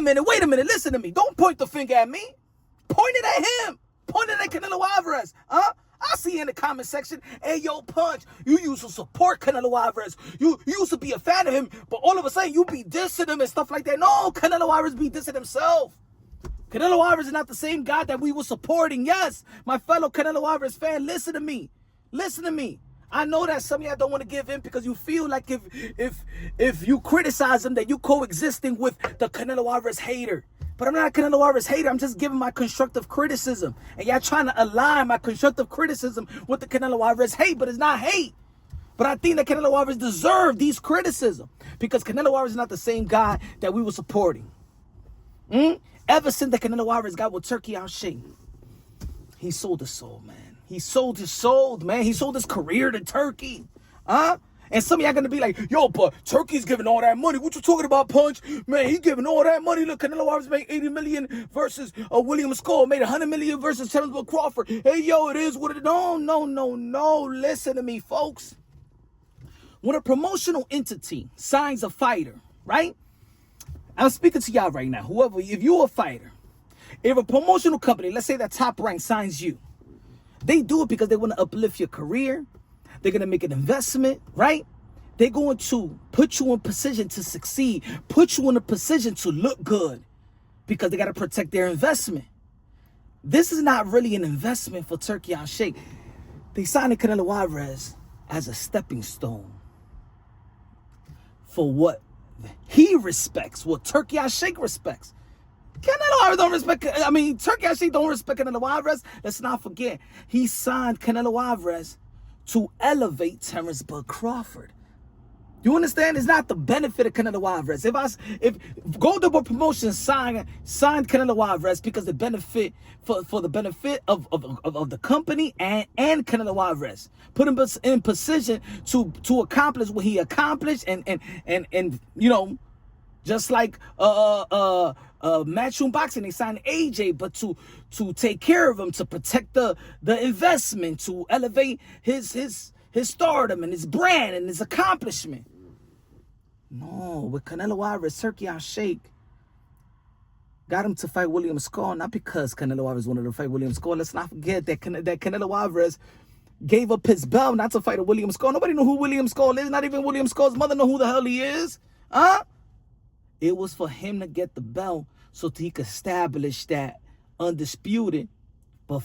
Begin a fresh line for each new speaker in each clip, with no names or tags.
a minute. Listen to me. Don't point the finger at me. Point it at him. Point it at Canelo Alvarez. Huh? I see in the comment section, hey, yo, Punch, you used to support Canelo Alvarez. You used to be a fan of him, but all of a sudden you be dissing him and stuff like that. No, Canelo Alvarez be dissing himself. Canelo Alvarez is not the same guy that we were supporting. Yes, my fellow Canelo Alvarez fan, listen to me. Listen to me. I know that some of y'all don't want to give in because you feel like if you criticize him that you coexisting with the Canelo Alvarez hater. But I'm not a Canelo Alvarez hater. I'm just giving my constructive criticism. And y'all trying to align my constructive criticism with the Canelo Alvarez hate, but it's not hate. But I think that Canelo Alvarez deserved these criticism because Canelo Alvarez is not the same guy that we were supporting. Ever since the Canelo Alvarez got with Turki Alalshikh, he sold his soul, man. He sold his soul, man. He sold his career to Turki. And some of y'all gonna be like, yo, but Turki's giving all that money. What you talking about, Punch? Man, he giving all that money. Look, Canelo Alvarez made 80 million versus William Skull. Made 100 million versus Terence Crawford. Hey, yo, it is what it is. No. Listen to me, folks. When a promotional entity signs a fighter, right? I'm speaking to y'all right now. Whoever, if you're a fighter, if a promotional company, let's say that Top Rank signs you, they do it because they want to uplift your career. They're going to make an investment, right? They're going to put you in position to succeed, put you in a position to look good because they got to protect their investment. This is not really an investment for Turki Alalshikh. They signed Canelo Alvarez as a stepping stone for what he respects, what Turki Alalshikh respects. Canelo Alvarez don't respect, Turki Alalshikh don't respect Canelo Alvarez. Let's not forget, he signed Canelo Alvarez to elevate Terence Crawford. You understand? It's not the benefit of Canelo Alvarez. If Golden Boy Promotions signed Canelo Alvarez because the benefit for the benefit of the company and Canelo Alvarez, put him in position to accomplish what he accomplished and you know, just like Matchroom Boxing, they signed AJ, but to take care of him, to protect the investment, to elevate his stardom and his brand and his accomplishment. No, with Canelo Alvarez, Turki Alalshikh got him to fight William Skull, not because Canelo Alvarez wanted to fight William Skull. Let's not forget that Canelo Alvarez gave up his belt not to fight a William Skull. Nobody knew who William Skull is. Not even William Skull's mother know who the hell he is. It was for him to get the belt so that he could establish that undisputed, but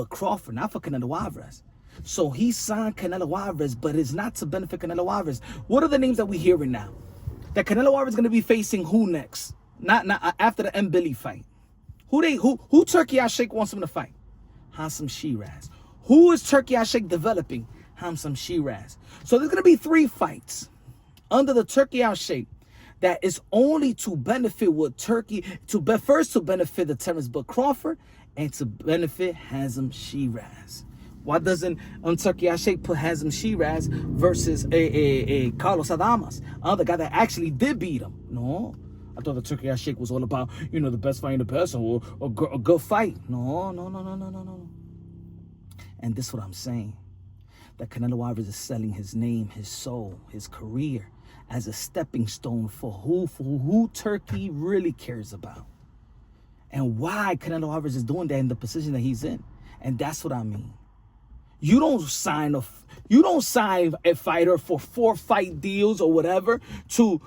Crawford, not for Canelo Alvarez. So he signed Canelo Alvarez, but it's not to benefit Canelo Alvarez. What are the names that we're hearing now? That Canelo Alvarez is going to be facing who next? Not after the M. Billy fight. Who Turki Alalshikh wants him to fight? Hansam Shiraz. Who is Turki Alalshikh developing? Hansam Shiraz. So there's going to be 3 fights under the Turki Alalshikh that is only to benefit what Turki, first to benefit the Terence Crawford and to benefit Hansam Shiraz. Why doesn't Turki Alalshikh put Hansam Shiraz versus a Carlos Adames, the guy that actually did beat him? No, I thought the Turki Alalshikh was all about, you know, the best fight in the best or a good fight. No. And this is what I'm saying. That Canelo Alvarez is selling his name, his soul, his career as a stepping stone for who Turki really cares about. And why Canelo Alvarez is doing that in the position that he's in. And that's what I mean. You don't sign a fighter for 4 fight deals or whatever to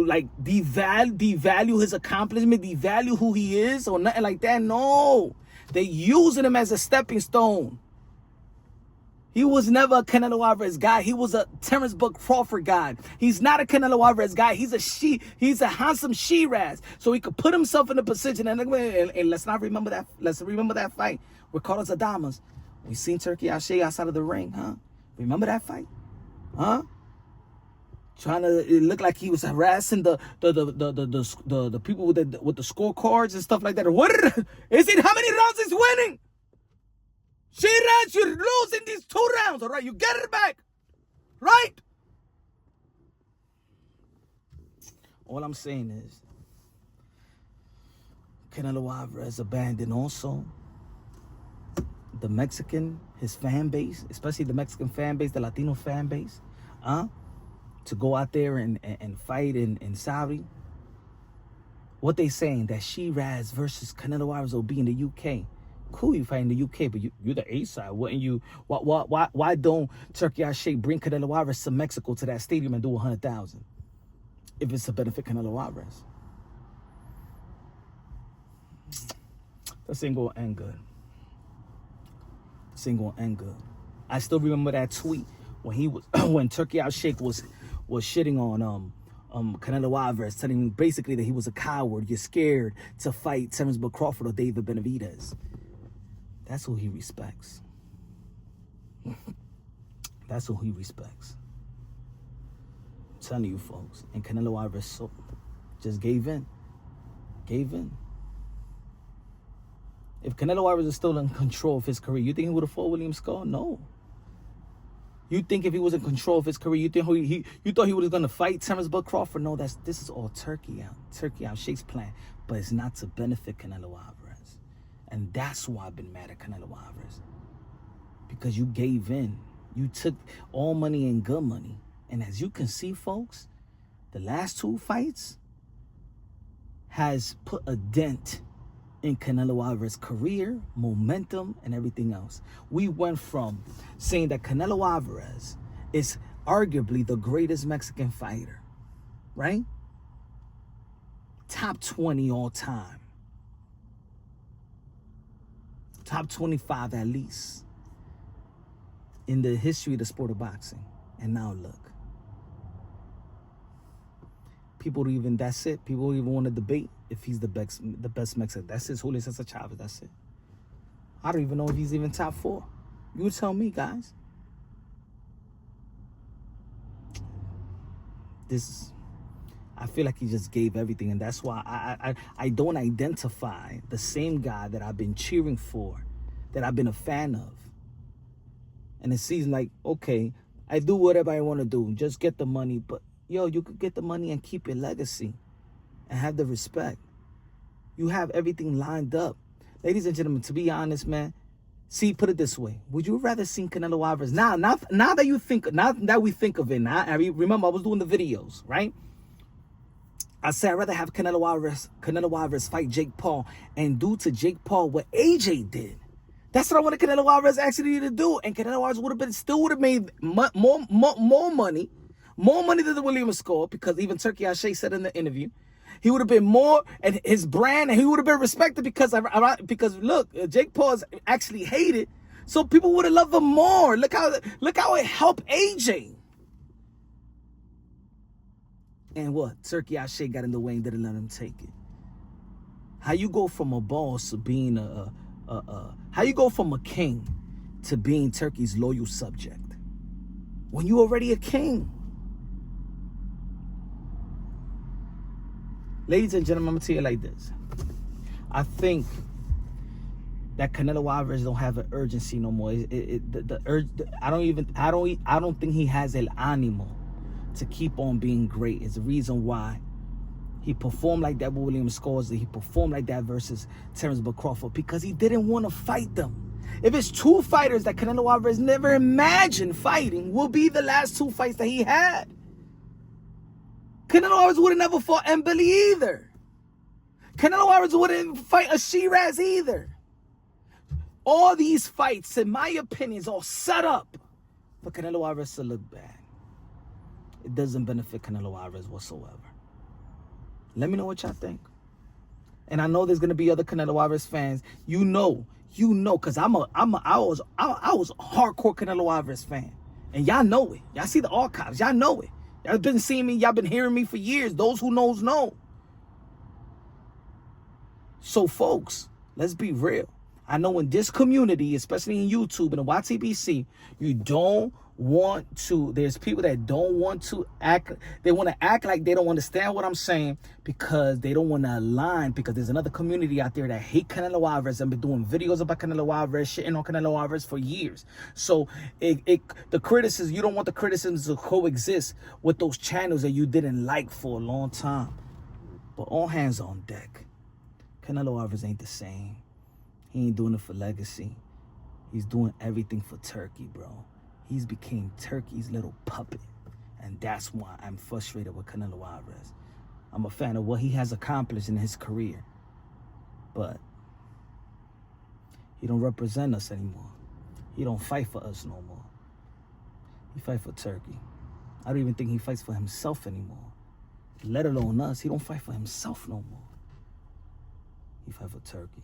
like devalue his accomplishment, devalue who he is or nothing like that. No. They're using him as a stepping stone. He was never a Canelo Alvarez guy. He was a Terence Crawford guy. He's not a Canelo Alvarez guy. He's a Hansam Shiraz. So he could put himself in a position. And let's not remember that. Let's remember that fight with Carlos Adames. We seen Turki Alalshikh outside of the ring, huh? Remember that fight, huh? Trying to, it looked like he was harassing the people with the scorecards and stuff like that. What is it? How many rounds is winning? Shiraz, you're losing these 2 rounds, all right? You get it back, right? All I'm saying is Canelo Alvarez abandoned also the Mexican, his fan base, especially the Mexican fan base, the Latino fan base, to go out there and fight in Saudi. What they saying, that Shiraz versus Canelo Alvarez will be in the UK. Cool, you fight in the UK, but you're the A side. Wouldn't you? Why don't Turki Alalshikh bring Canelo Alvarez to Mexico to that stadium and do 100,000 if it's to benefit Canelo Alvarez? This ain't gonna end good. This ain't gonna end good. I still remember that tweet when he was when Turki Alalshikh was shitting on Canelo Alvarez, telling him basically that he was a coward. You're scared to fight Terence Crawford or David Benavidez. That's who he respects. That's who he respects. I'm telling you, folks. And Canelo Alvarez just gave in. Gave in. If Canelo Alvarez is still in control of his career, you think he would have fought William Skull? No. You think if he was in control of his career, you think you thought he was going to fight Terence Crawford? No, this is all Turki Alalshikh's plan, but it's not to benefit Canelo Alvarez. And that's why I've been mad at Canelo Alvarez. Because you gave in. You took all money and good money. And as you can see, folks, the last 2 fights has put a dent in Canelo Alvarez's career, momentum, and everything else. We went from saying that Canelo Alvarez is arguably the greatest Mexican fighter, right? Top 20 all time. Top 25 at least in the history of the sport of boxing. And now look. People don't even, that's it. People don't even want to debate if he's the best Mexican. That's it. Julio Cesar Chavez. That's it. I don't even know if he's even top 4. You tell me, guys. I feel like he just gave everything, and that's why I don't identify the same guy that I've been cheering for, that I've been a fan of. And it seems like, okay, I do whatever I want to do, just get the money, but yo, you could get the money and keep your legacy and have the respect. You have everything lined up. Ladies and gentlemen, to be honest, man, see, put it this way. Would you rather see Canelo Alvarez? Now that we think of it, now, I remember I was doing the videos, right? I said I'd rather have Canelo Alvarez fight Jake Paul and do to Jake Paul what AJ did. That's what I wanted Canelo Alvarez actually to do. And Canelo Alvarez still would have made more money than the William Skull, because even Turki Alalshikh said in the interview, he would have been more, and his brand, and he would have been respected because look, Jake Paul is actually hated, so people would have loved him more. Look how it helped AJ. And what? Turki Alalshikh got in the way and didn't let him take it. How you go from a boss to being how you go from a king to being Turkey's loyal subject when you already a king? Ladies and gentlemen, I'm gonna tell you like this. I think that Canelo Alvarez don't have an urgency no more. I don't think he has el ánimo to keep on being great. Is the reason why he performed like that with William Scorsese. He performed like that versus Terence Crawford, because he didn't want to fight them. If it's 2 fighters that Canelo Alvarez never imagined fighting, will be the last 2 fights that he had. Canelo Alvarez would have never fought Mbili either. Canelo Alvarez wouldn't fight a Shiraz either. All these fights, in my opinion, is all set up for Canelo Alvarez to look bad. It doesn't benefit Canelo Alvarez whatsoever. Let me know what y'all think. And I know there's gonna be other Canelo Alvarez fans. You know, because I was a hardcore Canelo Alvarez fan, and y'all know it. Y'all see the archives. Y'all know it. Y'all been seeing me. Y'all been hearing me for years. Those who knows know. So, folks, let's be real. I know in this community, especially in YouTube and the YTBC, you don't want to, there's people that don't want to act, they want to act like they don't understand what I'm saying because they don't want to align, because there's another community out there that hate Canelo Alvarez and been doing videos about Canelo Alvarez, shitting on Canelo Alvarez for years. So the criticism, you don't want the criticisms to coexist with those channels that you didn't like for a long time. But all hands on deck. Canelo Alvarez ain't the same. He ain't doing it for legacy. He's doing everything for Turkey, bro. He's became Turkey's little puppet. And that's why I'm frustrated with Canelo Alvarez. I'm a fan of what he has accomplished in his career. But he don't represent us anymore. He don't fight for us no more. He fight for Turkey. I don't even think he fights for himself anymore. Let alone us. He don't fight for himself no more. He fight for Turkey.